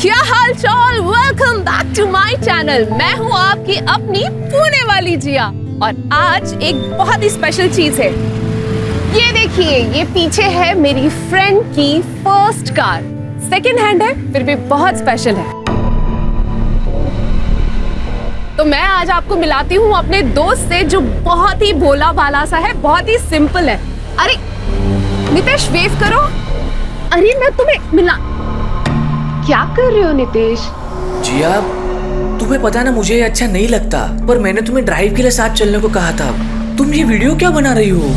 क्या हाल चाल, welcome back to my channel. मैं हूँ आपकी अपनी पुणे वाली जिया और आज एक बहुत ही स्पेशल चीज है। ये देखिए, ये पीछे है मेरी फ्रेंड की फर्स्ट कार। सेकंड हैंड है फिर भी बहुत स्पेशल है। तो मैं आज आपको मिलाती हूँ अपने दोस्त से जो बहुत ही भोला भाला सा है, बहुत ही सिंपल है। अरे नितेश वेव करो। अरे मैं तुम्हें मिला। क्या कर रहे हो नितेश? जिया, तुम्हें पता ना मुझे ये अच्छा नहीं लगता, पर मैंने तुम्हें ड्राइव के लिए साथ चलने को कहा था। तुम ये वीडियो क्या बना रही हो?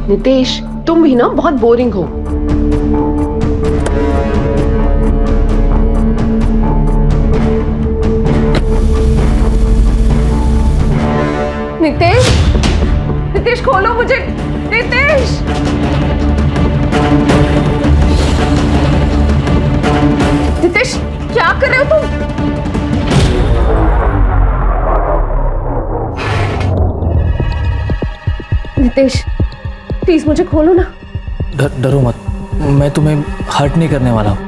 नितेश तुम भी ना बहुत बोरिंग हो। नितेश, नितेश खोलो मुझे। नितेश, नितेश क्या कर रहे हो तुम? नितेश प्लीज मुझे खोलो ना। डरो मत, मैं तुम्हें हर्ट नहीं करने वाला हूँ।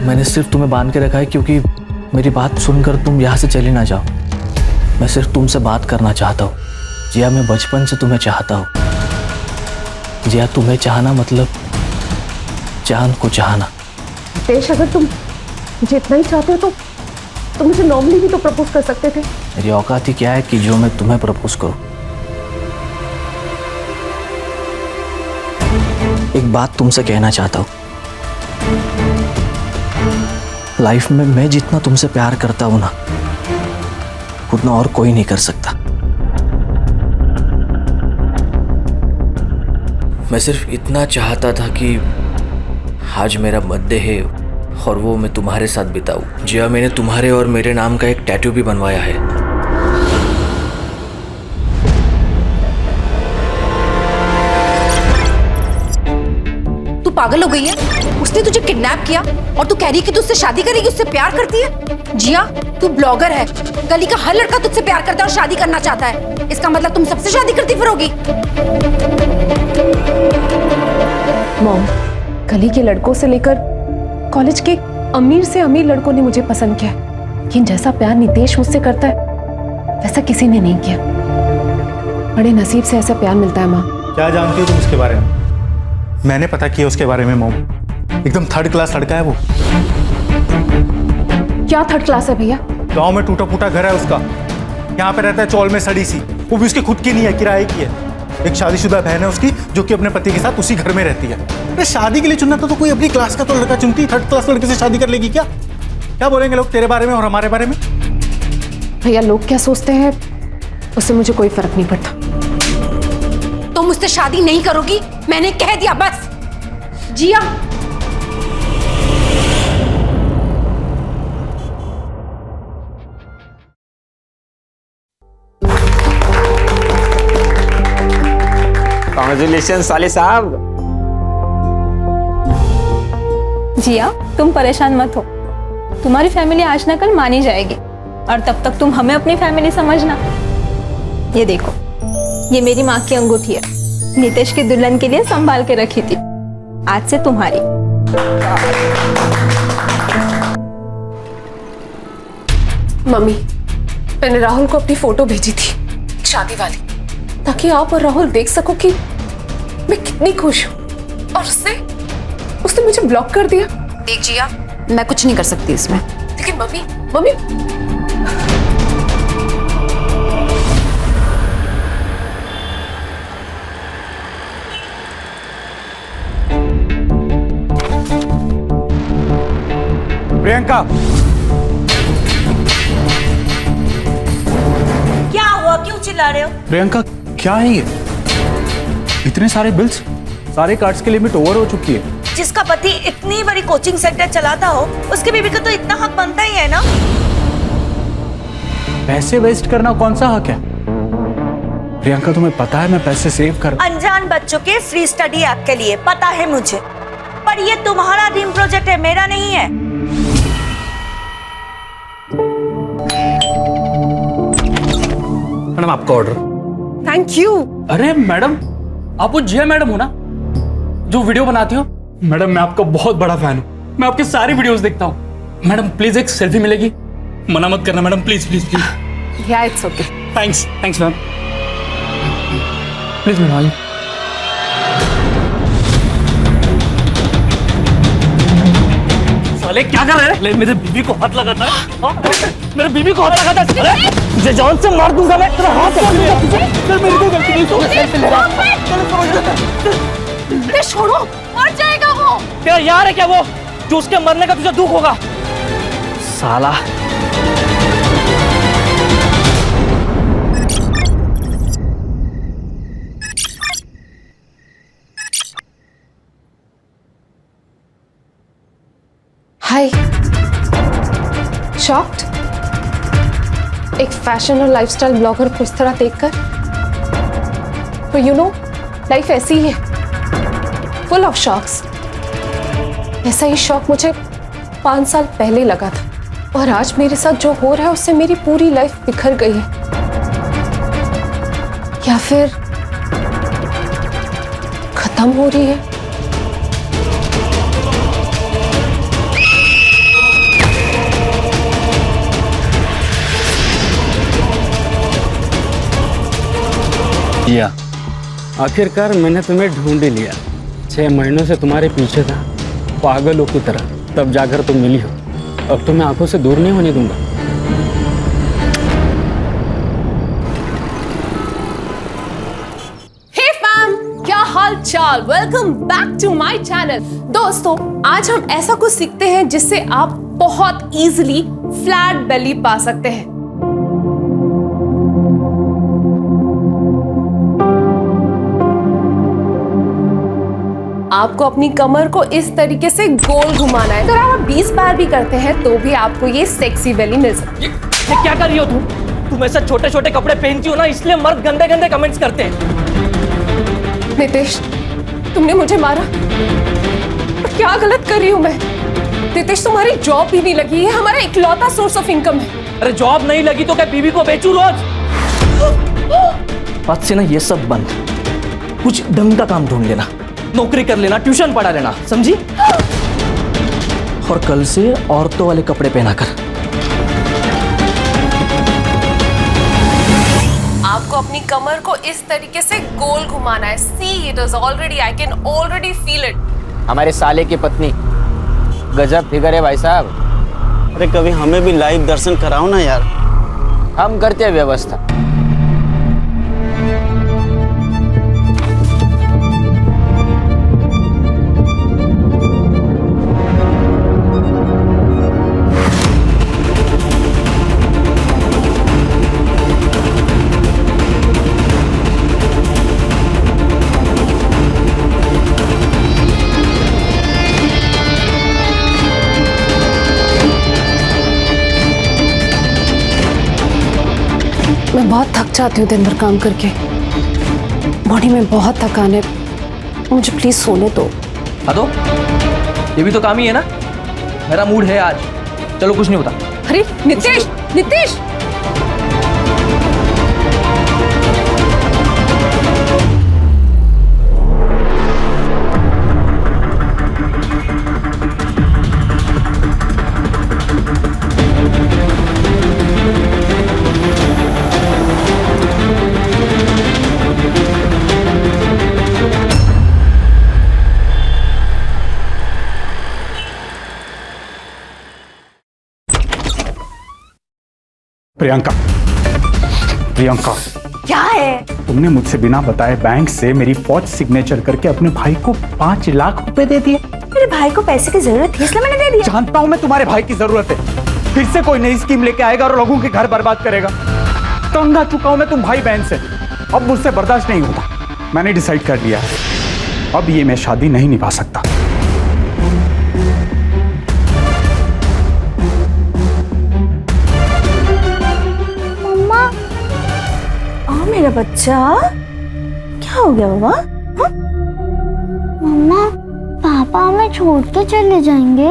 मैंने सिर्फ तुम्हें बांध के रखा है क्योंकि मेरी बात सुनकर तुम यहाँ से चली ना जाओ। मैं सिर्फ तुमसे बात करना चाहता हूँ। जिया, मैं बचपन से तुम्हें चाहता हूँ। जिया, तुम्हें चाहना मतलब चांद को चाहना। नितेश अगर तुम मुझे इतना ही चाहते हो तो मुझे नॉर्मली भी तो प्रपोज कर सकते थे। मेरी औकात ही क्या है कि जो मैं तुम्हें प्रपोज करूं। एक बात तुमसे कहना चाहता हूं। लाइफ में मैं जितना तुमसे प्यार करता हूं ना, उतना और कोई नहीं कर सकता। मैं सिर्फ इतना चाहता था कि आज मेरा बर्थडे है और वो मैं तुम्हारे साथ बिताऊं। जिया, मैंने तुम्हारे और मेरे नाम का एक टैटू भी बनवाया है। तू पागल हो गई है? उसने तुझे किडनैप किया और तू कह रही है कि तू उससे शादी करेगी, उससे प्यार करती है? जिया, तू ब्लॉगर है। गली का हर लड़का तुझसे प्यार करता है और शादी करना चाहता है। इसका मतलब तुम सबसे शादी करती फिरोगी? मॉम, गली के लड़कों से लेकर कॉलेज के अमीर से अमीर लड़कों ने मुझे पसंद किया, लेकिन जैसा प्यार नितेश मुझसे करता है वैसा किसी ने नहीं किया। बड़े नसीब से ऐसा प्यार मिलता है। माँ, क्या जानती हो तुम उसके बारे में? मैंने पता किया उसके बारे में मॉम। एकदम थर्ड क्लास लड़का है वो। क्या थर्ड क्लास है भैया? गांव में टूटा फूटा घर है उसका। यहाँ पे रहता है चौल में सड़ी सी। वो भी उसकी खुद की नहीं है, किराए की है। एक शादीशुदा बहन है उसकी जो कि अपने पति के साथ उसी घर में रहती है। अरे शादी के लिए चुनना तो कोई अपनी क्लास का तो लड़का चुनती। थर्ड क्लास लड़के से शादी कर लेगी क्या? क्या बोलेंगे लोग तेरे बारे में और हमारे बारे में? भैया लोग क्या सोचते हैं उससे मुझे कोई फर्क नहीं पड़ता। तुम मुझसे शादी नहीं करोगी, मैंने कह दिया बस। जिया, कांग्रेचुलेशन साले साहब। जिया, तुम परेशान मत हो। तुम्हारी फैमिली आज न कल मानी जाएगी और तब तक तुम हमें अपनी फैमिली समझना। ये देखो, ये मेरी माँ की अंगूठी है। नितेश की दुल्हन के लिए संभाल के रखी थी, आज से तुम्हारी। मम्मी, मैंने राहुल को अपनी फोटो भेजी थी शादी वाली, ताकि आप और राहुल देख सको कि मैं कितनी खुश हूँ। और उसने मुझे ब्लॉक कर दिया। देख जिया, मैं कुछ नहीं कर सकती इसमें। लेकिन मम्मी प्रियंका, क्या हुआ? क्यों चिल्ला रहे हो? प्रियंका क्या है ये? इतने सारे बिल्स, सारे कार्ड्स की लिमिट ओवर हो चुकी है। जिसका पति इतनी बड़ी कोचिंग सेंटर चलाता हो, उसकी बीवी का तो इतना हक बनता ही है ना। पैसे वेस्ट करना कौन सा हक है? प्रियंका, तुम्हें पता है मैं पैसे सेव कर। अनजान बच्चों के फ्री स्टडी ऐप के लिए पता है मुझे, पर ये तुम्हारा ड्रीम प्रोजेक्ट है, मेरा नहीं है। मैडम, आपका ऑर्डर। Thank you. अरे मैडम, आप वो जिया मैडम हो ना जो वीडियो बनाती हो? मैडम, मैं आपका बहुत बड़ा फैन हूँ। मैं आपके सारी वीडियोस देखता हूँ। मैडम प्लीज एक सेल्फी मिलेगी? मना मत करना मैडम, प्लीज प्लीज प्लीज। या it's okay. Thanks thanks ma'am, please ma'am आइए। साले क्या कर रहे हैं? मेरे बीवी को हाथ लगाता है, हाँ? मेरे बीवी को हाथ लगाता है। अरे तुझे जान से मार दूंगा मैं, तेरा हाथ काट दूंगा तुझे। चल मेरी कोई गलती नहीं, तू सेल्फी ले रहा। ये छोड़ो, मर जाएगा वो। तेरा यार है क्या वो, जो उसके मरने का तुझे दुख होगा? साला। हाय, शॉक्ड? एक फैशन और लाइफस्टाइल ब्लॉगर को इस तरह देखकर। तो यू नो, लाइफ ऐसी ही है, फुल ऑफ शॉक्स। ऐसा ही शॉक मुझे 5 साल पहले लगा था, और आज मेरे साथ जो हो रहा है उससे मेरी पूरी लाइफ बिखर गई है। या फिर खत्म हो रही है। किया, आखिरकार मैंने तुम्हें ढूंढ ही लिया। 6 महीनों से तुम्हारे पीछे था, पागलों की तरह, तब जाकर तुम मिली हो। अब तो मैं आंखों से दूर नहीं होने दूंगा। हे फैम, क्या हाल चाल? Welcome back to my channel. दोस्तों, आज हम ऐसा कुछ सीखते हैं जिससे आप बहुत इजीली फ्लैट बेली पा सकते हैं। आपको अपनी कमर को इस तरीके से गोल घुमाना है। अगर आप 20 बार भी करते हैं तो भी आपको ये सेक्सी बेली मिल सकती है। ये क्या कर रही हो तुम ऐसे छोटे छोटे कपड़े पहनती हो ना, इसलिए मर्द गंदे गंदे कमेंट्स करते हैं। नितेश, तुमने मुझे मारा, पर क्या गलत कर रही हूँ मैं? नितेश, तुम्हारी जॉब भी नहीं लगी है, हमारा इकलौता सोर्स ऑफ इनकम है। अरे जॉब नहीं लगी तो क्या बीवी को बेचूं रोज? आज से ना ये सब बंद, कुछ ढंग का काम ढूंढ लेना, नौकरी कर लेना, ट्यूशन पढ़ा लेना, समझी? और कल से औरतों वाले कपड़े पहना कर। आपको अपनी कमर को इस तरीके से गोल घुमाना है। See it is already, I can already feel it. हमारे साले की पत्नी गजब फिगर है भाई साहब। अरे कभी हमें भी लाइव दर्शन कराओ ना यार। हम करते हैं व्यवस्था। मैं बहुत थक जाती हूँ दिन भर काम करके, बॉडी में बहुत थकान है, मुझे प्लीज सोने दो। हाँ तो ये भी तो काम ही है ना। मेरा मूड है आज, चलो कुछ नहीं होता। अरे नितेश, नितेश! प्रियंका, प्रियंका, क्या है? तुमने मुझसे बिना बताए बैंक से मेरी फौज सिग्नेचर करके अपने भाई को 5 लाख रुपए दे दिए। मेरे भाई को पैसे की जरूरत थी इसलिए मैंने दे दिया। जानता हूं मैं तुम्हारे भाई की जरूरत है। फिर से कोई नई स्कीम लेके आएगा और लोगों के घर बर्बाद करेगा। तंग आ चुका हूं मैं तुम भाई बहन से, अब मुझसे बर्दाश्त नहीं होता। मैंने डिसाइड कर लिया है, अब ये मैं शादी नहीं निभा सकता। मेरा बच्चा, क्या हो गया बाबा? मम्मा, पापा हमें छोड़ के चले जाएंगे।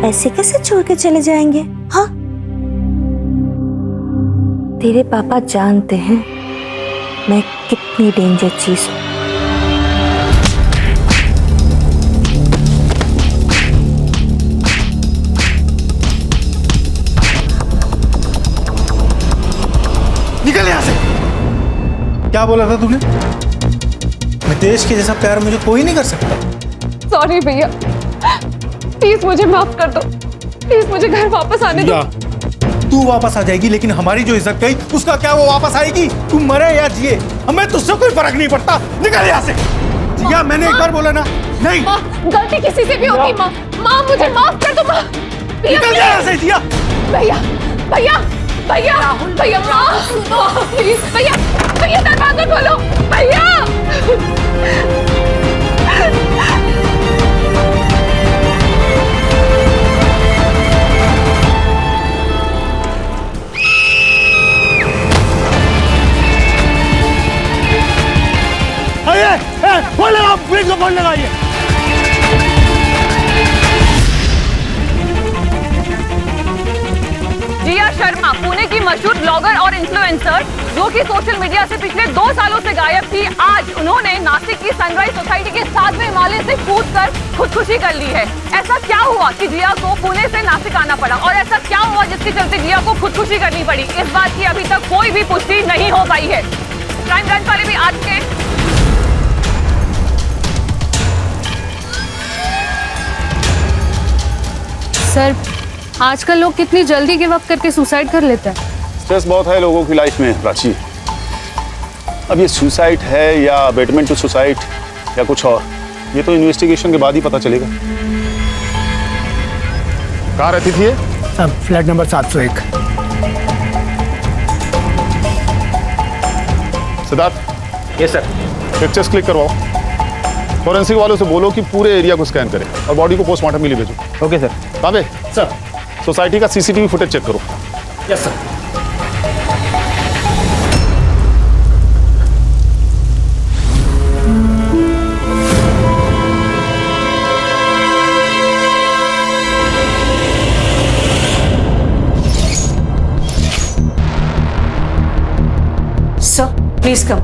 ऐसे कैसे छोड़ के चले जाएंगे? हाँ, तेरे पापा जानते हैं मैं कितनी डेंजर चीज हूँ। निकल यहाँ से। क्या बोला था तूने? मितेश के जैसा प्यार मुझे कोई नहीं कर सकता। सॉरी भैया, प्लीज मुझे माफ कर दो, प्लीज मुझे घर वापस आने दो। तू वापस आ जाएगी, लेकिन हमारी जो इज्जत गई उसका क्या वो वापस आएगी? तू मरे या जिए, हमें तुझसे कोई फर्क नहीं पड़ता। निकल यहाँ से। जिया, मैंने एक बार बोला ना। नहीं माँ, गलती किसी से भी होगी माँ। माँ मुझे माफ कर दो माँ। निकल यहाँ से जिया। भैया भैया भैया भैया, माँ सुनो प्लीज। भैया भैया दरवाजा खोलो भैया। फोन लगाओ, पुलिस को फोन लगाइए। जिया शर्मा, पुणे की मशहूर ब्लॉगर और इन्फ्लुएंसर, जो कि सोशल मीडिया से पिछले 2 सालों से गायब थी, आज उन्होंने नासिक की सनराइज सोसाइटी के 7वें हिमालय से कूदकर खुदकुशी कर ली है। ऐसा क्या हुआ कि जिया को पुणे से नासिक आना पड़ा, और ऐसा क्या हुआ जिसके चलते जिया को खुदकुशी करनी पड़ी? इस बात की अभी तक कोई भी पुष्टि नहीं हो पाई है। क्राइम ब्रांच वाले भी आज के सर, आजकल लोग कितनी जल्दी गिव अप करके सुसाइड कर लेते हैं। स्ट्रेस बहुत है लोगों की लाइफ में प्राची। अब ये सुसाइड है या अबेटमेंट टू सुसाइड या कुछ और, ये तो इन्वेस्टिगेशन के बाद ही पता चलेगा। कहाँ रहती थी ये? Flat number 701। Siddharth. Yes sir. Pictures click करवाओ। फॉरेंसिक वालों से बोलो कि पूरे एरिया को स्कैन करें और बॉडी को पोस्टमार्टम के लिए भेजो। Okay sir. काबे सर। सोसाइटी का सीसीटीवी फुटेज चेक करो। Yes sir. Sir please come,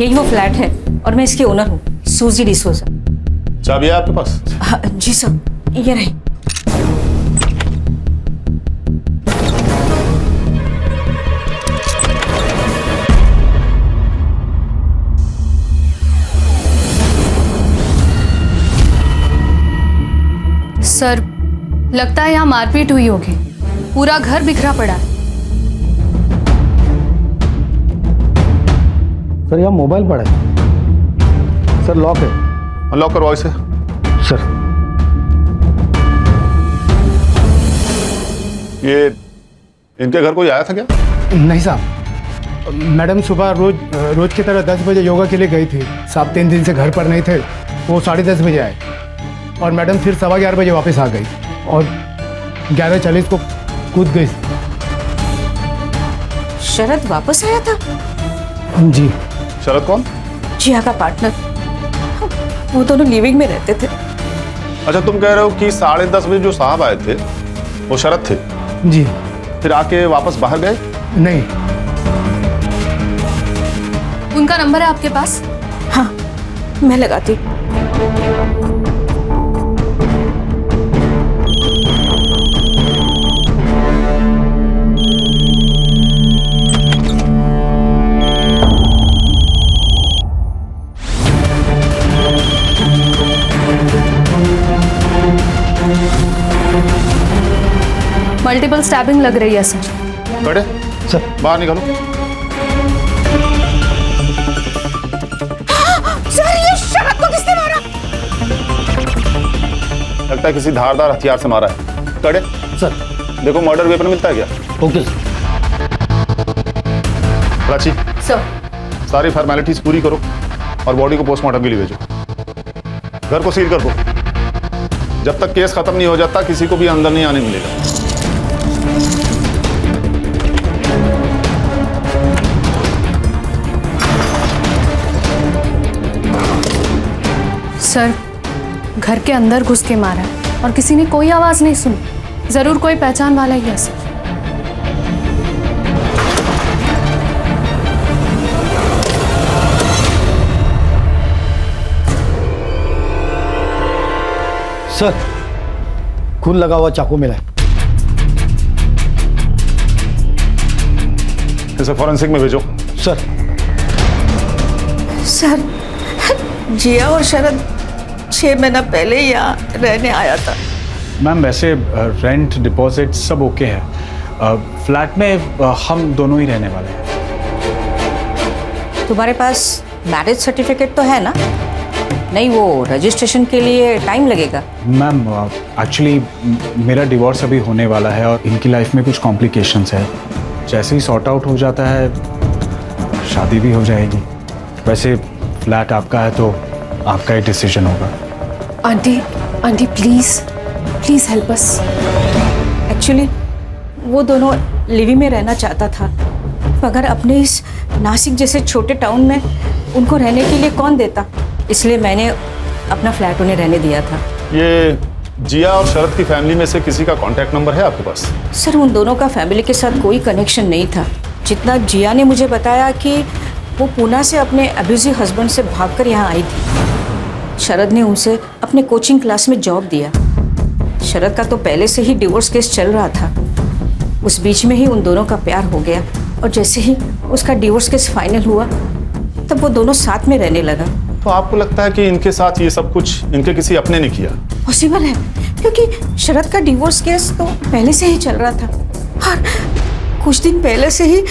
यही वो फ्लैट है और मैं इसके ओनर हूँ, सूजी डिसोजा। चाबी है आपके पास? जी सर, ये रही। सर, लगता है यहाँ मारपीट हुई होगी। पूरा घर बिखरा पड़ा है। सर यहाँ मोबाइल पड़ा है। सर लॉक है। अनलॉक करवाओ इसे। सर ये इनके घर कोई आया था क्या? नहीं साहब, मैडम सुबह रोज की तरह 10 बजे योगा के लिए गई थी। साहब 3 दिन से घर पर नहीं थे, वो 10:30 बजे आए और मैडम फिर 11:15 बजे वापस आ गई और 11:40 को कूद गई। शरद वापस आया था? जी। शरद कौन? जिया का पार्टनर, वो दोनों लिविंग में रहते थे। अच्छा, तुम कह रहे हो कि 10:30 बजे जो साहब आए थे वो शरद थे? जी। फिर आके वापस बाहर गए? नहीं। उनका नंबर है आपके पास? हाँ, मैं लगाती। मल्टीपल स्टैबिंग लग रही है सर। बड़े सर बाहर निकालो। सर ये शरद को किसने मारा? लगता है किसी धारदार हथियार से मारा है। कड़े सर। देखो मर्डर वेपन मिलता है क्या? Okay sir. प्राची सर, सारी फॉर्मेलिटीज पूरी करो और बॉडी को पोस्टमार्टम के लिए भेजो। घर को सील कर दो। जब तक केस खत्म नहीं हो जाता किसी को भी अंदर नहीं आने मिलेगा। सर, घर के अंदर घुस के मारा है और किसी ने कोई आवाज नहीं सुनी। जरूर कोई पहचान वाला ही है सर। सर, खून लगा हुआ चाकू मिला है। इसे फॉरेंसिक में भेजो। सर सर, जिया और शरद 6 महीना पहले यहाँ रहने आया था। मैम वैसे रेंट डिपॉजिट सब ओके है। फ्लैट में हम दोनों ही रहने वाले हैं। तुम्हारे पास मैरिज सर्टिफिकेट तो है ना? नहीं, वो रजिस्ट्रेशन के लिए टाइम लगेगा। मैम एक्चुअली मेरा डिवोर्स अभी होने वाला है और इनकी लाइफ में कुछ कॉम्प्लिकेशंस है। जैसे ही सॉर्ट आउट हो जाता है शादी भी हो जाएगी। वैसे फ्लैट आपका है तो आपका ही डिसीजन होगा। Aunty aunty please please help us. Actually वो दोनों लिविंग में रहना चाहता था, मगर अपने इस नासिक जैसे छोटे टाउन में उनको रहने के लिए कौन देता, इसलिए मैंने अपना फ्लैट उन्हें रहने दिया था। ये जिया और शरद की फैमिली में से किसी का कांटेक्ट नंबर है आपके पास? सर, उन दोनों का फैमिली के साथ कोई कनेक्शन नहीं था। जितना जिया ने मुझे बताया कि वो पूना से अपने अब्यूजिव हस्बैंड से भागकर यहाँ आई थी। शरद ने उनसे अपने कोचिंग क्लास में जॉब दिया। शरद का तो पहले से ही डिवोर्स केस चल रहा था। उस बीच में ही उन दोनों का प्यार हो गया और जैसे ही उसका डिवोर्स केस फाइनल हुआ तब वो दोनों साथ में रहने लगा। तो आपको लगता है कि इनके साथ ये सब कुछ इनके किसी अपने ने किया? पॉसिबल है, क्योंकि शरद का डिवोर्स केस तो पहले से ही चल रहा था और कुछ दिन पहले से ही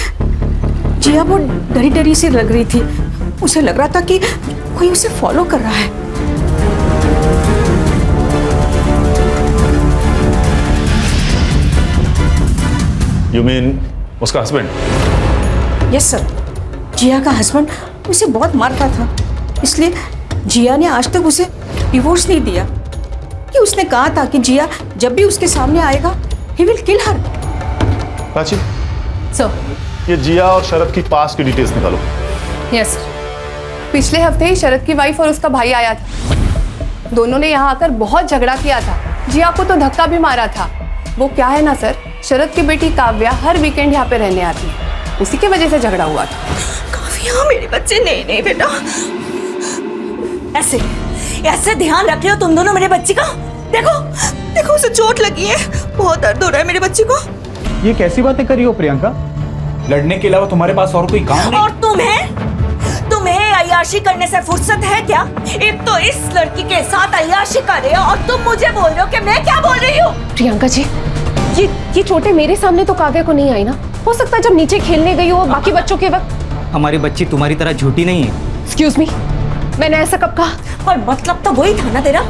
जिया वो डरी डरी सी लग रही थी। उसे लग रहा था कि कोई उसे फॉलो कर रहा है। You mean उसका हस्बैंड? यस सर, जिया का हस्बैंड उसे बहुत मारता था, इसलिए जिया ने आज तक उसे डिवोर्स नहीं दिया। कि उसने कहा था कि जिया जब भी उसके सामने आएगा he will kill her. Prachi, sir ये जिया और शरद की पास्ट की डिटेल्स निकालो। यस, पिछले हफ्ते ही शरद की वाइफ और उसका भाई आया था। दोनों ने यहाँ आकर बहुत झगड़ा किया था। जिया को तो धक्का भी मारा था। वो क्या है ना सर, शरद की बेटी काव्या हर वीकेंड यहाँ पे रहने आती है, उसी की वजह से झगड़ा हुआ था। काव्या मेरे बच्चे, नहीं बेटा, ऐसे ऐसे ध्यान रख रहे हो तुम दोनों मेरे बच्चे का। देखो देखो उसे चोट लगी है, बहुत दर्द हो रहा है मेरे बच्चे को। ये कैसी बातें करी हो प्रियंका? लड़ने के अलावा तुम्हारे पास और कोई काम नहीं? और तुम्हें अय्याशी करने से फुर्सत है क्या? एक तो इस लड़की के साथ अय्याशी कर रहे हो और तुम मुझे बोल रहे हो कि मैं क्या बोल रही हूँ? प्रियंका जी, ये चोटें मेरे सामने तो काव्या को नहीं आई ना। हो सकता है जब नीचे खेलने गई हो बाकी बच्चों के वक्त। हमारी बच्ची तुम्हारी तरह झूठी नहीं है। एक्सक्यूज मी, मैंने ऐसा कब कहा? पर मतलब तो वही था ना तेरा।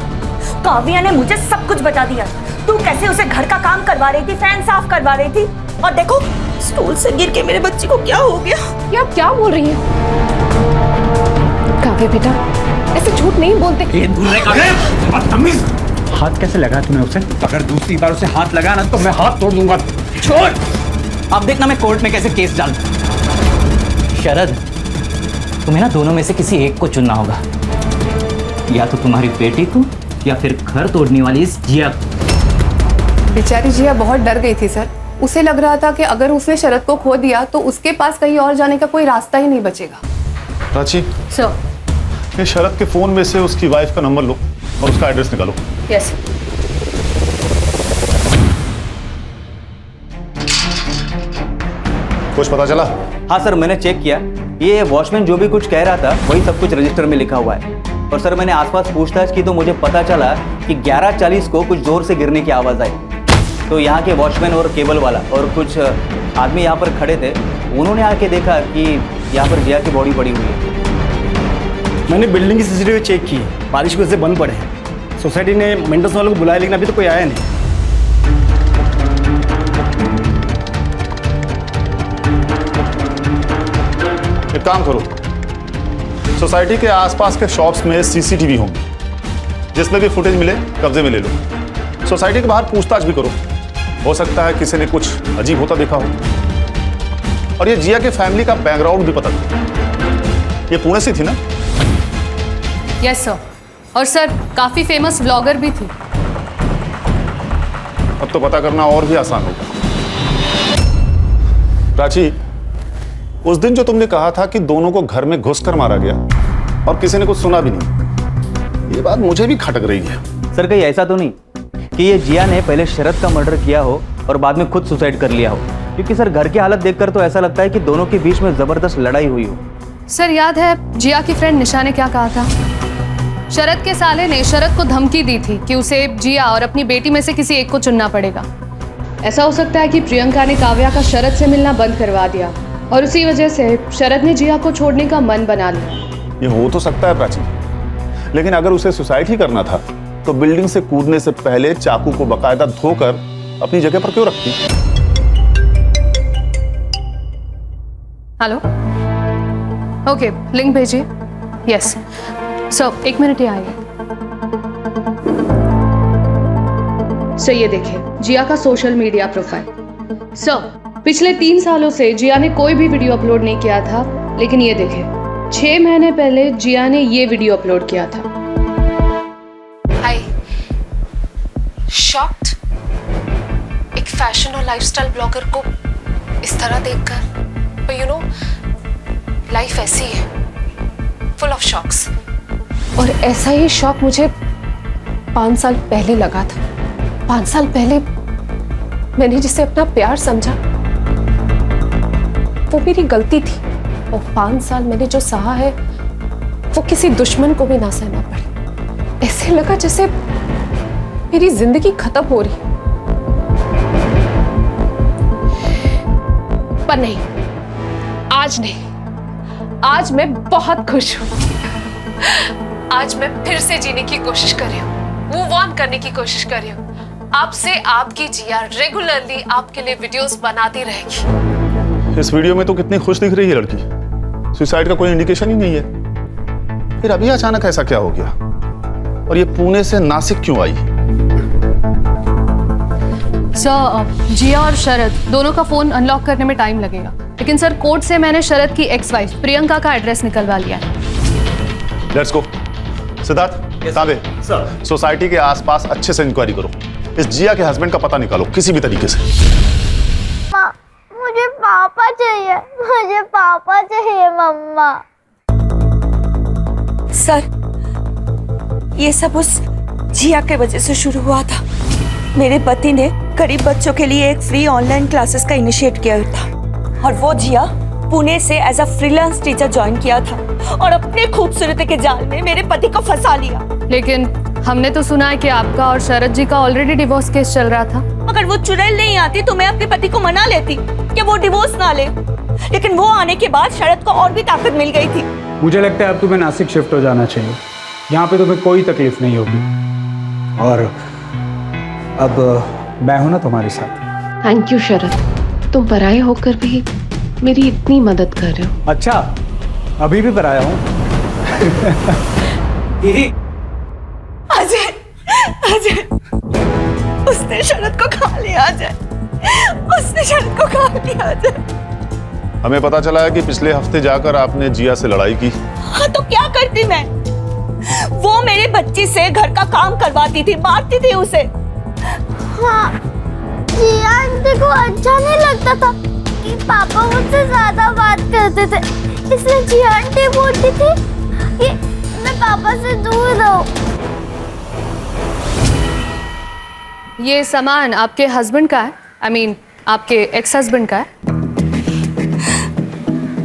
काव्या ने मुझे सब कुछ बता दिया। तू कैसे उसे घर का काम करवा रही थी, फैन साफ करवा रही थी, और देखो स्टूल से गिर के मेरे बच्चे को क्या हो गया। ये आप क्या बोल रही हैं? काव्या बेटा, ऐसे झूठ नहीं बोलते। बदतमीज! हाथ कैसे लगा तूने उसे? अगर दूसरी बार उसे हाथ लगा ना तो मैं हाथ तोड़ दूंगा। छोड़! अब देखना मैं कोर्ट में कैसे केस डाल। शरद, तुम्हें ना दोनों में से किसी एक को चुनना होगा। या तो तुम्हारी बेटी को या फिर घर तोड़ने वाली इस जिया को। बेचारी जिया बहुत डर गई थी सर। उसे लग रहा था कि अगर उसने शरद को खो दिया तो उसके पास कहीं और जाने का कोई रास्ता ही नहीं बचेगा। प्राची, सर। ये शरद के फोन में से उसकी वाइफ का नंबर लो और उसका एड्रेस निकालो। यस। कुछ पता चला? हाँ सर, मैंने चेक किया। ये वॉचमैन जो भी कुछ कह रहा था वही सब कुछ रजिस्टर में लिखा हुआ है। और सर, मैंने आसपास पूछताछ की तो मुझे पता चला कि 11:40 को कुछ जोर से गिरने की आवाज़ आई। तो यहाँ के वॉचमैन और केबल वाला और कुछ आदमी यहाँ पर खड़े थे। उन्होंने आके देखा कि यहाँ पर जिया की बॉडी पड़ी हुई है। मैंने बिल्डिंग की सीसीटीवी चेक की, बारिश की वजह से बंद पड़े हैं। सोसाइटी ने मेंटेनेंस वालों को बुलाया लेकिन अभी तो कोई आया नहीं। एक काम करो, सोसाइटी के आसपास के शॉप्स में सीसीटीवी होंगी, जिसमें भी फुटेज मिले कब्जे में ले लो। सोसाइटी के बाहर पूछताछ भी करो, हो सकता है किसी ने कुछ अजीब होता देखा हो। और ये जिया के फैमिली का बैकग्राउंड भी पता करो। ये पुणे से थी ना? Yes sir. और सर, काफी फेमस ब्लॉगर भी थी। अब तो पता करना और भी आसान होगा। प्राची, उस दिन जो तुमने कहा था कि दोनों को घर में घुसकर मारा गया और किसी ने कुछ सुना भी नहीं, ये बात मुझे भी खटक रही है। सर, कहीं ऐसा तो नहीं कि ये जिया ने पहले शरद का मर्डर किया हो और बाद में खुद सुसाइड कर लिया हो? क्योंकि सर घर की हालत देखकर तो ऐसा लगता है कि दोनों के बीच में जबरदस्त लड़ाई हुई हो। सर याद है जिया की फ्रेंड निशा ने क्या कहा था? शरद के साले ने शरद को धमकी दी थी कि उसे जिया और अपनी बेटी में से किसी एक को चुनना पड़ेगा। ऐसा हो सकता है कि प्रियंका ने काव्या का शरद से मिलना बंद करवा दिया और उसी वजह से शरद ने जिया को छोड़ने का मन बना लिया। ये हो तो सकता है प्राची, लेकिन अगर उसे सुसाइड ही करना था तो बिल्डिंग से कूदने से पहले चाकू को बकायदा धोकर अपनी जगह पर क्यों रखती? हेलो, ओके, लिंक भेजिए। यस सर, 1 मिनट ही आइए। सर ये देखिए जिया का सोशल मीडिया प्रोफाइल। सर पिछले 3 सालों से जिया ने कोई भी वीडियो अपलोड नहीं किया था, लेकिन ये देखिए 6 महीने पहले जिया ने ये वीडियो अपलोड किया था। हाय, शॉक्ड? एक फैशन और लाइफस्टाइल ब्लॉगर को इस तरह देखकर, पर यू नो लाइफ ऐसी है, फुल ऑफ शॉक्स। और ऐसा ही शॉक मुझे 5 साल पहले लगा था। 5 साल पहले मैंने जिसे अपना प्यार समझा वो मेरी गलती थी, और 5 साल मैंने जो सहा है वो किसी दुश्मन को भी ना सहना पड़े। ऐसे लगा जैसे मेरी जिंदगी खत्म हो रही, पर नहीं, आज नहीं, आज मैं बहुत खुश हूं। आज मैं फिर से जीने की कोशिश कर रही हूँ, मूव ऑन करने की कोशिश कर रही हूँ। आपसे आपकी जिया रेगुलरली आपके लिए वीडियोस बनाती रहेगी। इस वीडियो में तो कितनी खुश दिख रही है लड़की, सुसाइड का कोई इंडिकेशन ही नहीं है। फिर अभी अचानक ऐसा क्या हो गया? और ये पुणे से नासिक क्यों आई? सर जिया और शरद दोनों का फोन अनलॉक करने में टाइम लगेगा, लेकिन सर कोर्ट से मैंने शरद की एक्स वाइफ प्रियंका का एड्रेस निकलवा लिया है। Let's go. सिद्धार्थ, ताबे सोसाइटी के आसपास अच्छे से इंक्वायरी करो। इस जिया के हस्बैंड का पता निकालो किसी भी तरीके से। माँ, मुझे पापा चाहिए, मुझे पापा चाहिए मम्मा। सर ये सब उस जिया के वजह से शुरू हुआ था। मेरे पति ने गरीब बच्चों के लिए एक फ्री ऑनलाइन क्लासेस का इनिशिएट किया था, और वो जिया पुणे से as a freelance teacher join किया था और अपने खूबसूरती के जाल में मेरे पति को फंसा लिया। लेकिन हमने तो सुना है कि आपका और शरद जी का ऑलरेडी डिवोर्स केस चल रहा था। अगर वो चुड़ैल नहीं आती तो मैं अपने पति को मना लेती कि वो डिवोर्स ना ले, लेकिन वो आने के बाद शरद को और भी ताकत मिल गई थी। मुझे लगता है अब तुम्हें नासिक शिफ्ट हो जाना चाहिए। यहाँ पे तुम्हें कोई तकलीफ नहीं होगी, और अब मैं हूं ना तुम्हारे साथ। थैंक यू शरद, तुम पराये होकर भी मेरी इतनी मदद कर रहे हो। अच्छा, अभी भी पराया हूँ। अजय, अजय, उसने शरद को खा लिया अजय, उसने शरद को खा लिया अजय। हमें पता चला है कि पिछले हफ्ते जाकर आपने जिया से लड़ाई की। हाँ तो क्या करती मैं? वो मेरे बच्ची से घर का काम करवाती थी, मारती थी उसे। हाँ, जिया आंटी को अच्छा नहीं लगता था कि पापा मुझसे ज्यादा बात करते थे, इसलिए जिया आंटी बोलती थी कि मैं पापा से दूर रहूं। ये सामान आपके हस्बैंड का है? I mean, आपके एक्स हस्बैंड का है?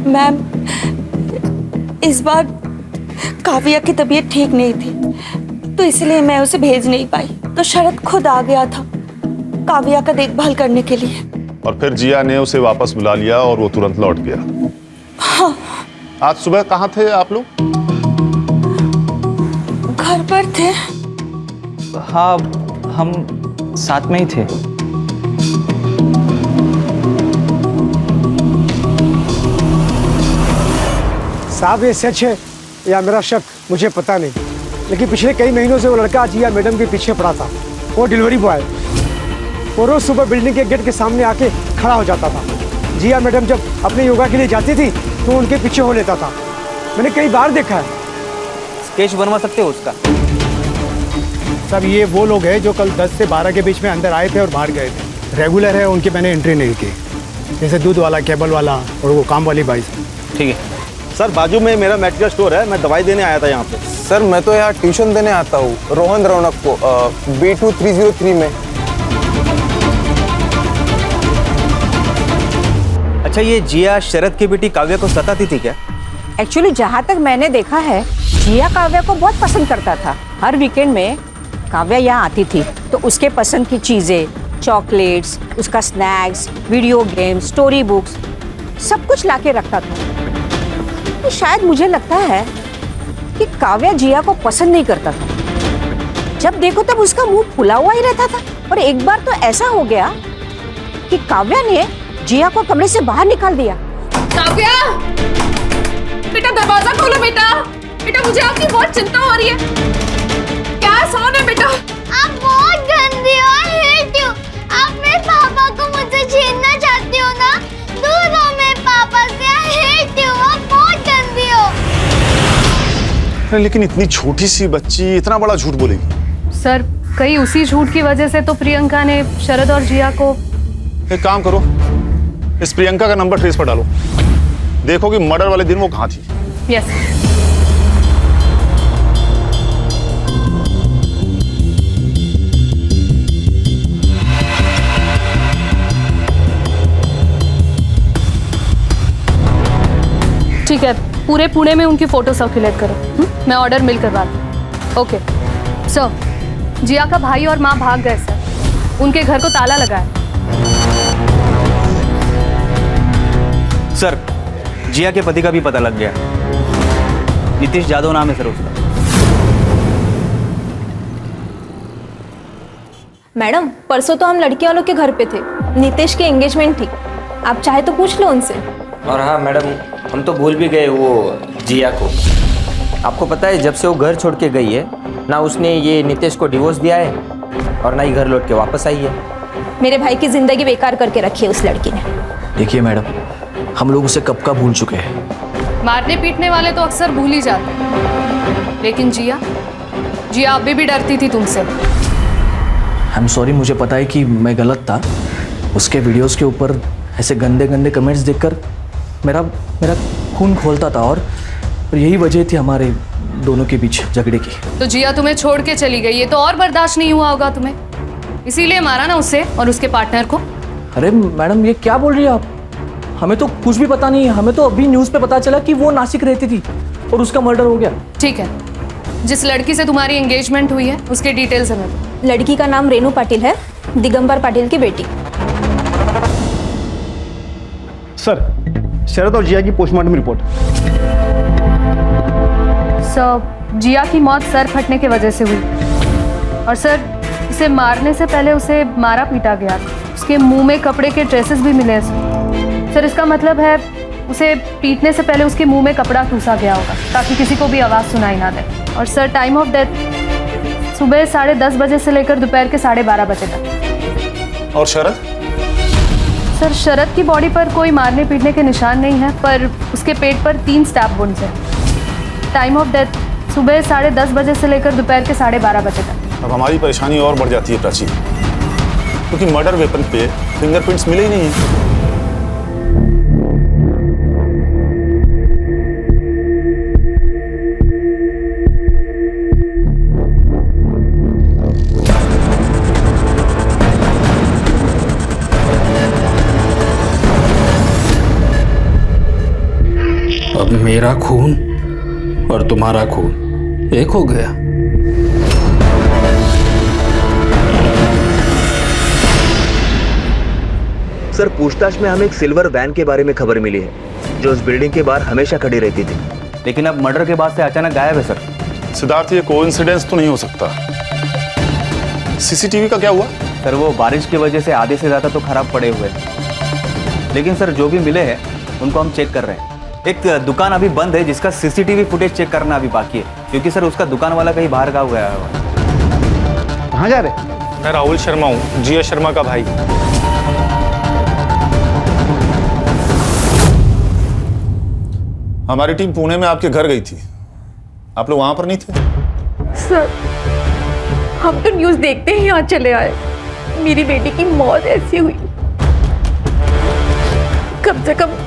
मैम, इस बार काव्या की तबीयत ठीक नहीं थी, तो इसलिए मैं उसे भेज नहीं पाई। तो शरद खुद आ गया था काव्या का देखभाल करने के लिए, और फिर जिया ने उसे वापस बुला लिया और वो तुरंत लौट गया। हाँ। आज सुबह कहाँ थे आप लोग? घर पर थे। हाँ, हम साथ में ही थे। साहब ये सच है या मेरा शक मुझे पता नहीं, लेकिन पिछले कई महीनों से वो लड़का जिया मैडम के पीछे पड़ा था। वो डिलीवरी बॉय, वो रोज सुबह बिल्डिंग के गेट के सामने आके खड़ा हो जाता था। जिया मैडम जब अपने योगा के लिए जाती थी तो उनके पीछे हो लेता था। मैंने कई बार देखा है। स्केच बनवा सकते हो उसका? सब ये वो लोग हैं जो कल 10 से 12 के बीच में अंदर आए थे और बाहर गए थे। रेगुलर है, उनकी मैंने एंट्री नहीं की, जैसे दूध वाला, केबल वाला और वो काम वाली बाई। ठीक है सर, बाजू में मेरा मेडिकल स्टोर है, मैं दवाई देने आया था यहाँ पे। सर मैं तो यहाँ ट्यूशन देने आता हूँ रोहन रौनक को B2303 में। अच्छा, ये जिया शरद की बेटी काव्या को सताती थी क्या? एक्चुअली जहाँ तक मैंने देखा है, जिया काव्या को बहुत पसंद करता था। हर वीकेंड में काव्या यहाँ आती थी तो उसके पसंद की चीज़ें, चॉकलेट्स, उसका snacks, video games, story books, सब कुछ लाके रखता था। तो शायद मुझे लगता है कि काव्या जिया को पसंद नहीं करता था। जब देखो तब उसका मुंह फुला हुआ ही रहता था। और एक बार तो ऐसा हो गया कि काव्या ने जिया को कमरे से बाहर निकाल दिया। काव्या, बेटा दरवाजा खोलो बेटा। बेटा मुझे आपकी बहुत चिंता हो रही है। क्या सोन है बेटा? आप बहुत गंदी हो, I hate you। आप मेरे पापा को मुझसे छीनना चाहती हो ना? दूर रहो मेरे पापा से, I hate you। आप बहुत गंदी हो। लेकिन इतनी छोटी सी बच्ची इतना बड़ा झूठ बोलेगी? सर, कहीं उसी झूठ की वजह से तो प्रियंका ने शरद और जिया को। एक काम करो, इस प्रियंका का नंबर ट्रेस पर डालो, देखो कि मर्डर वाले दिन वो कहाँ थी। यस। ठीक है, पूरे पुणे में उनकी फोटो सर्कुलेट करो। मैं ऑर्डर मिल करवाती हूँ। Okay sir. जिया का भाई और माँ भाग गए सर, उनके घर को ताला लगा है। सर, जिया के पति का भी पता लग गया। नीतीश जादव नाम है सर उसका। मैडम, परसों तो हम लड़की वालों के घर पे थे, नीतीश की एंगेजमेंट थी। आप चाहे तो पूछ लो उनसे। और हाँ मैडम, हम तो भूल भी गए वो जिया को। आपको पता है, जब से वो घर छोड़ के गई है ना, उसने ये नीतीश को डिवोर्स दिया है और ना ही घर लौट के वापस आई है। मेरे भाई की जिंदगी बेकार करके रखी है उस लड़की ने। देखिए मैडम, हम लोग उसे कब का भूल चुके हैं। मारने पीटने वाले तो अक्सर भूल ही जाते हैं, लेकिन जिया अभी भी डरती थी तुमसे। आई एम सॉरी, मुझे पता है कि मैं गलत था। उसके वीडियोस के ऊपर ऐसे गंदे गंदे कमेंट्स देखकर मेरा खून खोलता था और यही वजह थी हमारे दोनों के बीच झगड़े की। तो जिया तुम्हें छोड़ के चली गई, ये तो और बर्दाश्त नहीं हुआ होगा तुम्हें, इसीलिए मारा ना उसे और उसके पार्टनर को। अरे मैडम, ये क्या बोल रही है आप? हमें तो कुछ भी पता नहीं है। हमें तो अभी न्यूज़ पे पता चला कि वो नासिक रहती थी और उसका मर्डर हो गया। ठीक है, जिस लड़की से तुम्हारी एंगेजमेंट हुई है उसके डिटेल्स हमें दो। लड़की का नाम रेनू पाटिल है, दिगंबर पाटिल की बेटी। सर, शरद और जिया की पोस्टमार्टम रिपोर्ट। सर, जिया की मौत सर फटने की वजह से हुई और सर इसे मारने से पहले उसे मारा पीटा गया। उसके मुंह में कपड़े के ट्रेसेस भी मिले सर। इसका मतलब है उसे पीटने से पहले उसके मुंह में कपड़ा ठूसा गया होगा ताकि किसी को भी आवाज़ सुनाई ना दे। और सर, टाइम ऑफ डेथ सुबह 10:30 बजे से लेकर दोपहर के 12:30 बजे तक। और शरद? सर, शरद की बॉडी पर कोई मारने पीटने के निशान नहीं है, पर उसके पेट पर 3 स्टैब वुंड्स हैं। टाइम ऑफ डेथ सुबह 10:30 बजे से लेकर दोपहर के 12:30 बजे तक। अब हमारी परेशानी और बढ़ जाती है प्राची, क्योंकि मर्डर वेपन पे फिंगरप्रिंट्स मिले ही नहीं है। अब मेरा खून और तुम्हारा खून एक हो गया। सर, पूछताछ में हमें एक सिल्वर वैन के बारे में खबर मिली है जो उस बिल्डिंग के बाहर हमेशा खड़ी रहती थी, लेकिन अब मर्डर के बाद से अचानक गायब है। सर सिद्धार्थ, ये कोइंसिडेंस तो नहीं हो सकता। सीसीटीवी का क्या हुआ? सर, वो बारिश की वजह से आधे से ज़्यादा तो खराब पड़े हुए हैं, लेकिन सर जो भी मिले हैं उनको हम चेक कर रहे हैं। एक दुकान अभी बंद है जिसका सीसीटीवी फुटेज चेक करना अभी बाकी है, क्योंकि सर उसका दुकान वाला कहीं बाहर गाँव गया है। कहाँ जा रहे? मैं राहुल शर्मा हूँ, जिया शर्मा का भाई। हमारी टीम पुणे में आपके घर गई थी, आप लोग वहां पर नहीं थे? सर, हम तो न्यूज़ देखते ही यहाँ चले आए। मेरी बेटी की मौत ऐसी हुई, कम से कम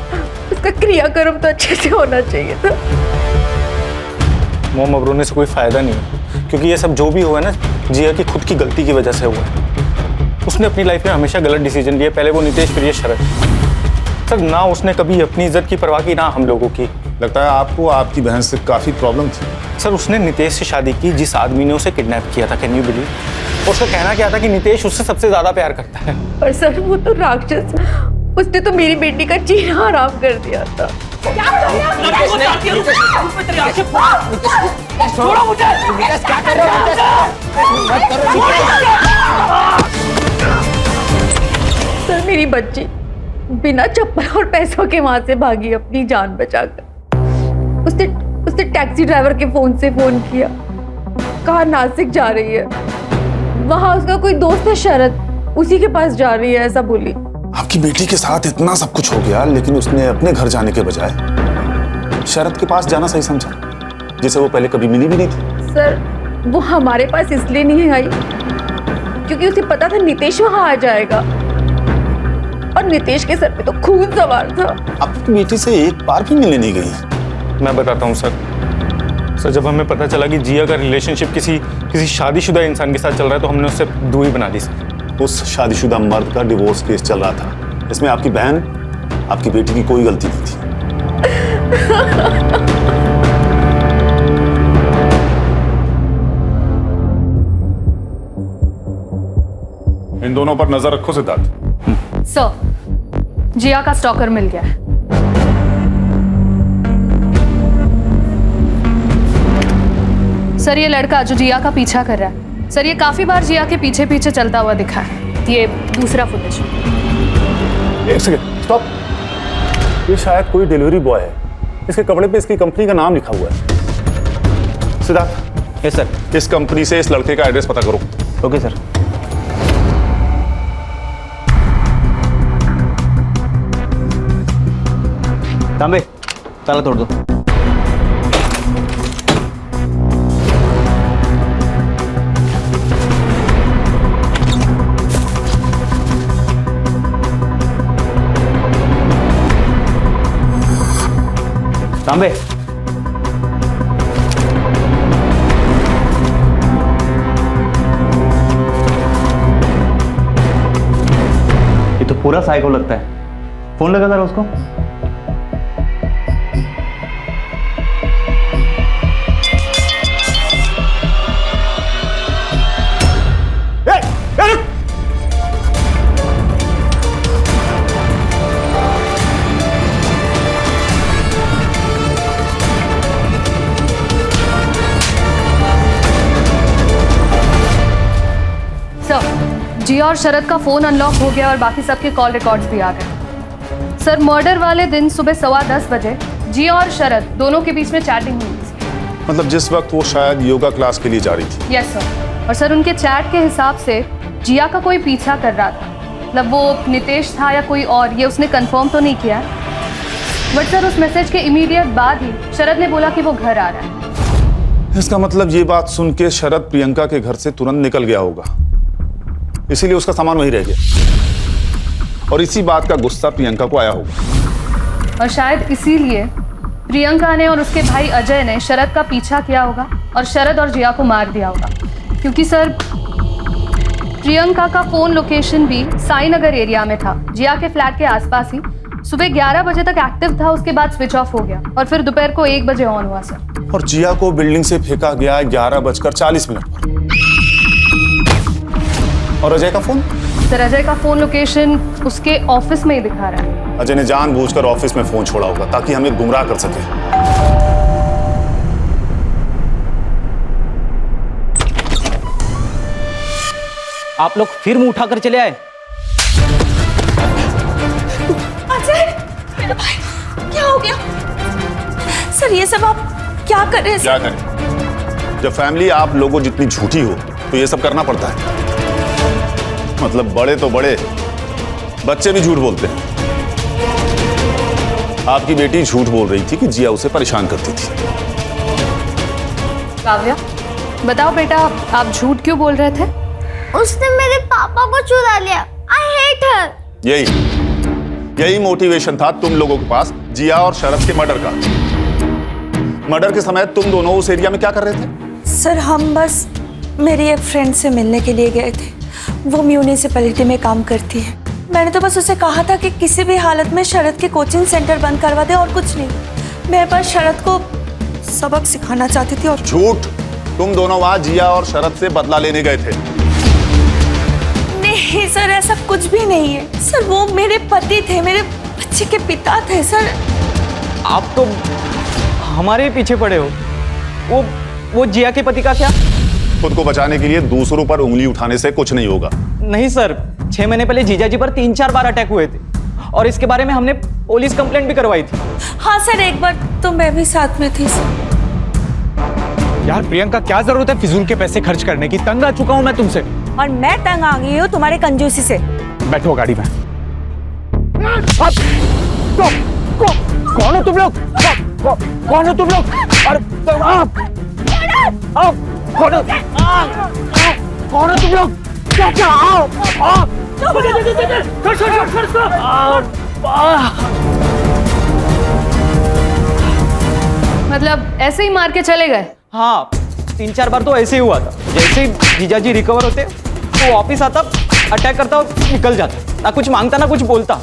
उसका क्रियाक्रम तो अच्छे से होना चाहिए था। मोम अब रोने से कोई फायदा नहीं है, क्योंकि ये सब जो भी हुआ है ना, जिया की खुद की गलती की वजह से हुआ है। उसने अपनी लाइफ में हमेशा गलत डिसीजन लिए, पहले वो नीतीश, फिर ये शरद। सर ना उसने कभी अपनी इज्जत की परवाह की ना हम लोगों की। लगता है आपको आपकी बहन से काफ़ी प्रॉब्लम थी। सर उसने नितेश से शादी की जिस आदमी ने उसे किडनैप किया था, कैन यू बिलीव। उसका कहना क्या था कि नितेश उससे सबसे ज्यादा प्यार करता है। पर सर वो तो राक्षस, उसने तो मेरी बेटी का जीना हराम कर दिया था। सर मेरी बच्ची बिना चप्पल और पैसों के वहां से भागी अपनी जान बचाकर। उसने टैक्सी ड्राइवर के फोन से फोन किया, कहा नासिक जा रही है, वहां उसका कोई दोस्त है शरद, उसी के पास जा रही है ऐसा बोली। आपकी बेटी के साथ इतना सब कुछ हो गया लेकिन उसने अपने घर जाने के बजाय शरद के पास जाना सही समझा, जिसे वो पहले कभी मिली भी नहीं थी। सर वो हमारे पास इसलिए नहीं आई क्योंकि उसे पता था नितेश वहां आ जाएगा, और नितेश के सर पे तो खून सवार था। आपकी बेटी से एक बार भी मिलने नहीं गई। मैं बताता हूँ सर, जब हमें पता चला कि जिया का रिलेशनशिप किसी शादीशुदा इंसान के साथ चल रहा है तो हमने उससे दूरी बना दी सर। उस शादीशुदा मर्द का डिवोर्स केस चल रहा था, इसमें आपकी बहन, आपकी बेटी की कोई गलती नहीं थी। इन दोनों पर नजर रखो सिद्धार्थ। सर जिया का स्टॉकर मिल गया है। सर ये लड़का जो जिया का पीछा कर रहा है, सर ये काफी बार जिया के पीछे पीछे चलता हुआ दिखा है। ये दूसरा फुटेज। एक सेकंड स्टॉप। ये शायद कोई डिलीवरी बॉय है, इसके कपड़े पे इसकी कंपनी का नाम लिखा हुआ है। सिद्धार्थ। Yes sir. इस कंपनी से इस लड़के का एड्रेस पता करो। Okay sir. तांबे ताला तोड़ दो। तांबे ये तो पूरा साइको लगता है। फोन लगा जरा उसको। जिया और शरद का फोन अनलॉक हो गया और बाकी सबके कॉल रिकॉर्ड्स भी आ गए। सर मर्डर वाले दिन सुबह 10:15 बजे जिया और शरद दोनों के बीच में चैटिंग हुई थी। मतलब जिस वक्त वो शायद योगा क्लास के लिए जा रही थी। Yes sir. और सर उनके चैट के हिसाब से जिया का कोई पीछा कर रहा था, मतलब वो नितेश था या कोई और, ये उसने कंफर्म तो नहीं किया। बट सर उस मैसेज के इमीडिएट बाद ही शरद ने बोला कि वो घर आ रहा है। इसका मतलब ये बात सुन के शरद प्रियंका के घर से तुरंत निकल गया होगा, इसीलिए उसका सामान वहीं रह गया और इसी बात का गुस्सा प्रियंका को आया होगा। और शायद इसीलिए प्रियंका ने और उसके भाई अजय ने शरद का पीछा किया होगा और शरद और जिया को मार दिया होगा, क्योंकि सर प्रियंका का फोन लोकेशन भी साई नगर एरिया में था, जिया के फ्लैट के आसपास ही। सुबह 11 बजे तक एक्टिव था, उसके बाद स्विच ऑफ हो गया और फिर दोपहर को 1 बजे ऑन हुआ सर। और जिया को बिल्डिंग से फेंका गया 11:40 पर। और अजय का फोन? सर अजय का फोन लोकेशन उसके ऑफिस में ही दिखा रहा है। अजय ने जानबूझकर ऑफिस में फोन छोड़ा होगा ताकि हमें गुमराह कर सके। आप लोग फिर मुंह उठाकर चले आए। अजय मेरा भाई, क्या हो गया? सर ये सब आप क्या कर रहे हैं? क्या करें? जब फैमिली आप लोगों जितनी झूठी हो तो ये सब करना पड़ता है। मतलब बड़े तो बड़े, बच्चे भी झूठ बोलते हैं। आपकी बेटी झूठ बोल रही थी कि जिया उसे परेशान करती थी। काव्या बताओ बेटा, आप झूठ क्यों बोल रहे थे? उसने मेरे पापा को चुरा लिया। I hate her. यही मोटिवेशन था तुम लोगों के पास जिया और शरद के मर्डर का। मर्डर के समय तुम दोनों उस एरिया में क्या कर रहे थे? सर हम बस मेरी एक फ्रेंड से मिलने के लिए गए थे, वो म्यूनिसिपैलिटी में काम करती है। मैंने तो बस उसे कहा था कि किसी भी हालत में शरद के कोचिंग सेंटर बंद करवा दे और कुछ नहीं। मैं बस शरद को सबक सिखाना चाहती थी। और झूठ, तुम दोनों वहां जिया और शरद से बदला लेने गए थे। नहीं सर, ऐसा कुछ भी नहीं है सर। वो मेरे पति थे, मेरे बच्चे के पिता थे सर। आप तो हमारे पीछे पड़े हो। वो जिया के पति का क्या? खुद को बचाने के लिए दूसरों पर उंगली उठाने से कुछ नहीं होगा। नहीं सर, 6 महीने पहले जीजा जी पर 3-4 बार अटैक हुए थे और इसके बारे में हमने पुलिस कंप्लेंट भी करवाई थी। हाँ सर, एक बार तो मैं भी साथ में थी सर। यार प्रियंका, क्या जरूरत है फिजूल के पैसे खर्च करने की? तंग आ चुका हूं मैं तुमसे। और मैं तंग आ गई हूँ तुम्हारे कंजूसी से। बैठो गाड़ी में। कौन हो तुम लोग? कौन हो तुम लोग? कौन हो तुम लोग? क्या? आओ। मतलब ऐसे ही मार के चले गए? हाँ, 3-4 बार तो ऐसे ही हुआ था। जैसे ही जीजा जी रिकवर होते वो वापिस आता, अटैक करता और निकल जाता। ना कुछ मांगता ना कुछ बोलता।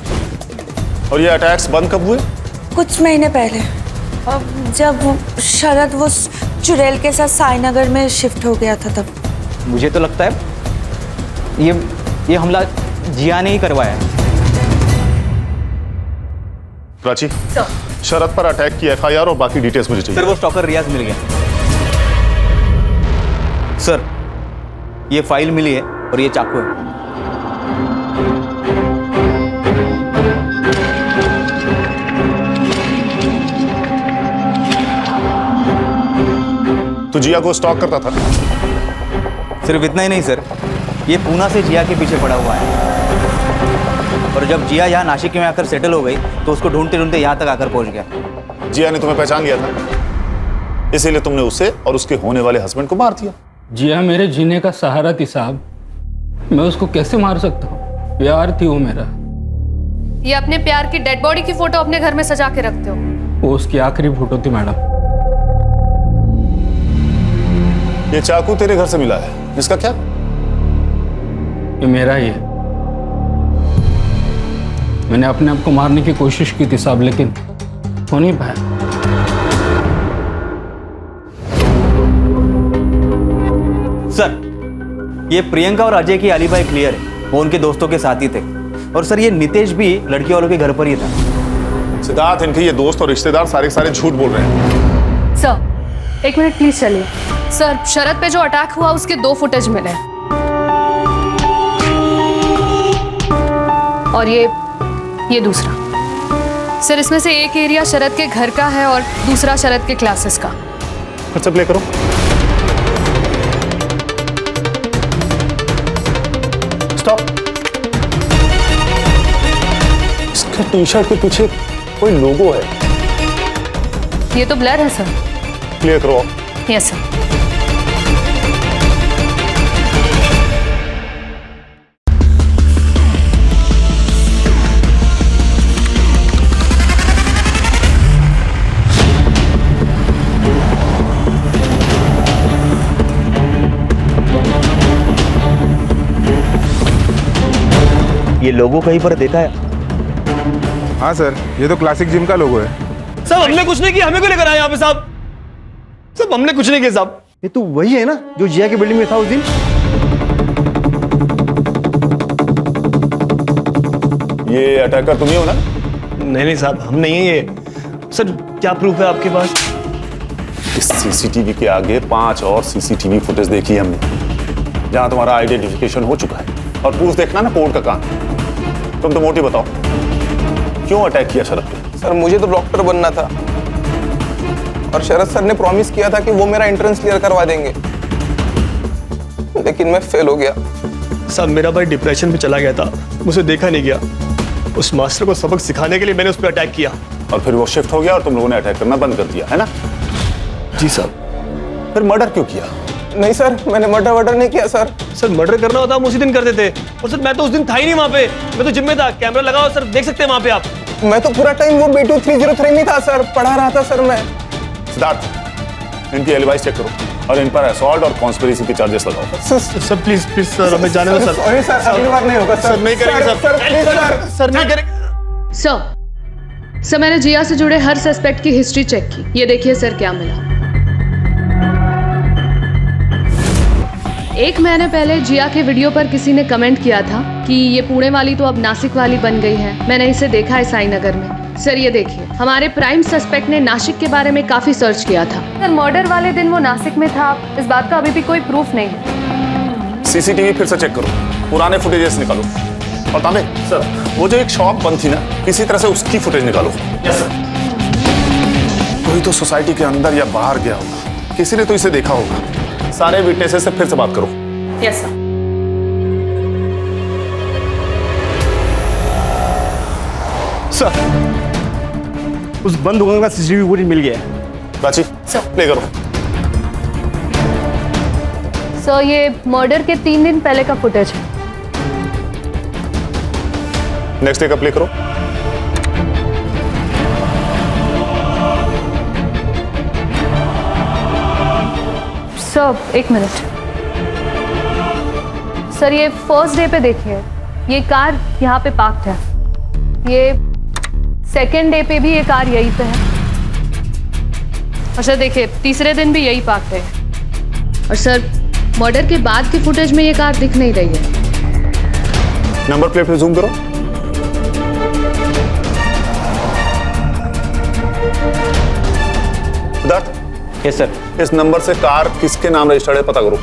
और ये अटैक्स बंद कब हुए? कुछ महीने पहले, जब शरद वो चुड़ैल के साथ साईनगर में शिफ्ट हो गया था तब। मुझे तो लगता है ये हमला जिया ने ही करवाया है। प्राची, शरद पर अटैक की FIR और बाकी डिटेल्स मुझे चाहिए। सर, वो स्टॉकर रियाज मिल गया। सर, ये फाइल मिली है और ये चाकू है। तो जिया को स्टॉक करता था? सिर्फ इतना ही नहीं सर, ये पूना से जिया के पीछे पड़ा हुआ है और जब जिया यहाँ नासिक में आकर सेटल हो गई तो उसको ढूंढते ढूंढते यहाँ तक आकर पहुंच गया। जिया ने तुम्हें पहचान लिया था, इसीलिए तुमने उसे और उसके होने वाले हस्बैंड को मार दिया। जिया मेरे जीने का सहारा थी साहब, मैं उसको कैसे मार सकता हूँ? प्यार थी वो मेरा। ये अपने प्यार की डेड बॉडी की फोटो अपने घर में सजा के रखते हो? वो उसकी आखिरी फोटो थी मैडम। ये चाकू तेरे घर से मिला है, इसका क्या? ये मेरा ही है। मैंने अपने आप को मारने की कोशिश की थी साहब, लेकिन हो नहीं पाया। सर, ये प्रियंका और अजय की एलिबाई क्लियर है, वो उनके दोस्तों के साथ ही थे। और सर, ये नितेश भी लड़की वालों के घर पर ही था। सिद्धार्थ, इनके ये दोस्त और रिश्तेदार सारे के सारे झूठ बोल रहे हैं। सर, 1 मिनट प्लीज चलिए। सर, शरद पे जो अटैक हुआ उसके 2 फुटेज मिले और ये दूसरा। सर, इसमें से एक एरिया शरद के घर का है और दूसरा शरद के क्लासेस का। अच्छा, प्ले करो। स्टॉप। इसके टी-शर्ट के पीछे कोई लोगो है। ये तो ब्लर है सर। क्लियर करो। Yes sir. ये लोगो कहीं पर देखा है? हाँ सर, ये तो क्लासिक जिम का लोगो है। साहब, हमने कुछ नहीं किया, हमें क्यों लेकर आए यहाँ पे साहब? सब हमने कुछ नहीं किया साहब। ये तो वही है ना जो जिया की बिल्डिंग में था उस दिन? ये अटैकर तुम ही हो ना? नहीं साहब, हम नहीं है ये। सर, क्या प्रूफ है आपके पास? इस CCTV के आगे 5 और CCTV फुटेज देखी हमने, जहां तुम्हारा आइडेंटिफिकेशन हो चुका है। और प्रूफ देखना ना कोर्ट का काम। तुम तो मोटी बताओ, क्यों अटैक किया शरद पे? सर, मुझे तो डॉक्टर बनना था और शरद सर ने प्रॉमिस किया था कि वो मेरा एंट्रेंस क्लियर करवा देंगे, लेकिन मैं फेल हो गया। साहब, मेरा भाई डिप्रेशन में चला गया था, मुझे देखा नहीं गया। उस मास्टर को सबक सिखाने के लिए मैंने उस पर अटैक किया और फिर वो शिफ्ट हो गया और तुम लोगों ने अटैक करना बंद कर दिया, है ना? जी साहब। फिर मर्डर क्यों किया? नहीं सर, मैंने मर्डर नहीं किया सर। सर, मर्डर करना होता हम उसी दिन करते थे। और सर, मैं तो उस दिन था ही नहीं वहाँ पे, मैं तो जिम में था। कैमरा लगाओ सर, देख सकते हैं वहाँ पे आप। मैं तो पूरा टाइम वो B2 303 में था सर, पढ़ा रहा था सर मैं। सिद्धार्थ, इनकी एलिबाई चेक करो। और इन पर असॉल्ट और कॉन्स्पिरेसी के चार्जेस लगाओ। सर प्लीज प्लीज सर, हमें जाने दो सर। सॉरी सर, अगली बार नहीं होगा सर, नहीं करेंगे सर। सर नहीं करेंगे। सर मैंने जिया से जुड़े हर सस्पेक्ट की हिस्ट्री चेक की। ये देखिए सर क्या मिला। 1 महीने पहले जिया के वीडियो पर किसी ने कमेंट किया था कि ये पुणे वाली तो अब नासिक वाली बन गई है। मैंने इसे देखा है साई नगर में। सर ये देखिए, हमारे प्राइम सस्पेक्ट ने नासिक के बारे में काफी सर्च किया था। सर मर्डर वाले दिन वो नासिक में था, इस बात का अभी भी कोई प्रूफ नहीं है। सीसीटीवी फिर से चेक करो, पुराने फुटेजेस निकालो। और तांबे सर, वो जो एक शॉप बंद थी ना, किसी तरह से उसकी फुटेज निकालो। Yes sir. कोई तो सोसाइटी के अंदर या बाहर गया होगा, किसी ने तो इसे देखा होगा। सारे विटनेसेस से फिर से बात करो। Yes sir. सर उस बंद दुकान का सीसीटीवी फुटेज मिल गया है। प्राची प्ले करो। सर ये मर्डर के 3 दिन पहले का फुटेज है। नेक्स्ट डे का प्ले करो। Sir 1 minute. सर ये फर्स्ट डे पे देखिए, ये कार यहाँ पे पार्क्ड है। ये सेकेंड डे पे भी ये कार यहीं पे है। और सर देखिए तीसरे दिन भी यही पार्क्ड है। और सर मर्डर के बाद की फुटेज में ये कार दिख नहीं रही है। नंबर प्लेट पे जूम करो। सिद्धार्थ। Yes sir. इस नंबर से कार किसके नाम रजिस्टर्ड है पता करो।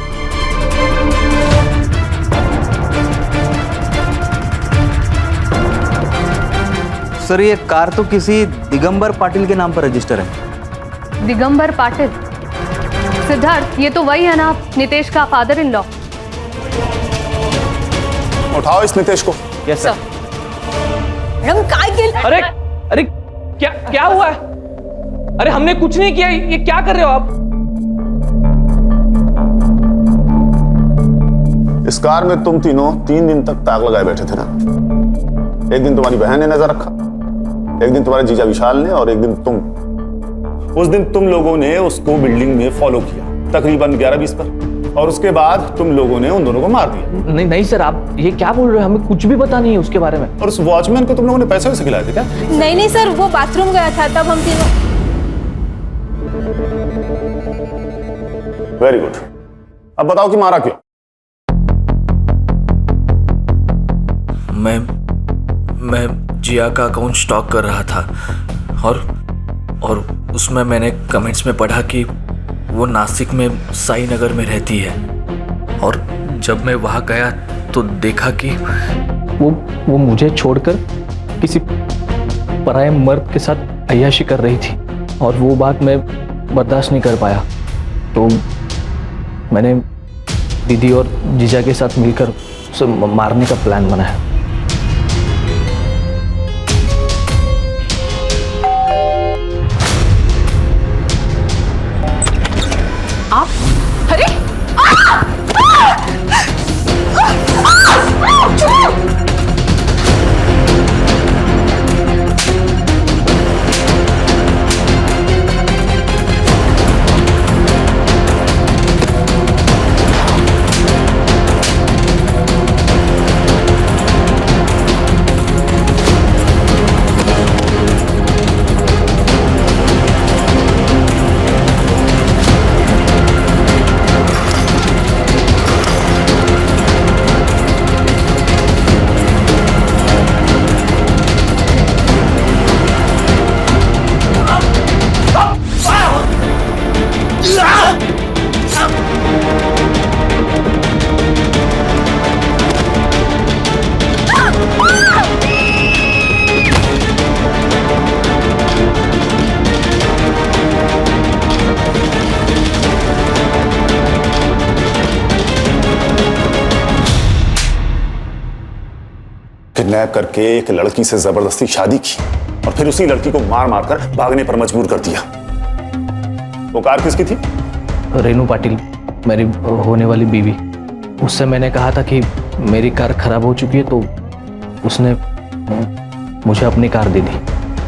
सर ये कार तो किसी दिगंबर पाटिल के नाम पर रजिस्टर है। दिगंबर पाटिल? सिद्धार्थ ये तो वही है ना, नितेश का फादर इन लॉ। उठाओ इस नितेश को। Yes sir. मैडम काय के अरे अरे क्या हुआ है? अरे हमने कुछ नहीं किया, ये क्या कर रहे हो आप? इस कार में तुम तीनों 3 दिन तक ताक लगाए बैठे थे ना। एक दिन तुम्हारी बहन ने नजर रखा, एक दिन तुम्हारे जीजा विशाल ने, और एक दिन तुम। उस दिन तुम लोगों ने उसको बिल्डिंग में फॉलो किया तकरीबन 11:20 पर, और उसके बाद तुम लोगों ने उन दोनों को मार दिया। नहीं सर, आप ये क्या बोल रहे हो? हमें कुछ भी पता नहीं है उसके बारे में। और उस वॉचमैन को तुम लोगों ने पैसे वैसे खिलाए थे क्या? नहीं सर, वो बाथरूम गया था तब हम तीनों। Very good. अब बताओ कि मारा क्यों? मैं जिया का अकाउंट स्टॉक कर रहा था और उसमें मैंने कमेंट्स में पढ़ा कि वो नासिक में साई नगर में रहती है। और जब मैं वहाँ गया तो देखा कि वो मुझे छोड़कर किसी पराये मर्द के साथ अय्याशी कर रही थी, और वो बात मैं बर्दाश्त नहीं कर पाया। तो मैंने दीदी और जीजा के साथ मिलकर उसे मारने का प्लान बनाया। आप? अरे किडनैप करके एक लड़की से जबरदस्ती शादी की और फिर उसी लड़की को मार मार कर भागने पर मजबूर कर दिया। वो कार किसकी थी? रेनू पाटिल, मेरी होने वाली बीवी। उससे मैंने कहा था कि मेरी कार खराब हो चुकी है, तो उसने मुझे अपनी कार दे दी।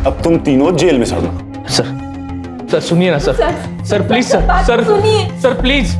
अब तुम तीनों जेल में सड़ना। सर सुनिए ना sir. Sir please sir. Sir सुनिए। Sir please.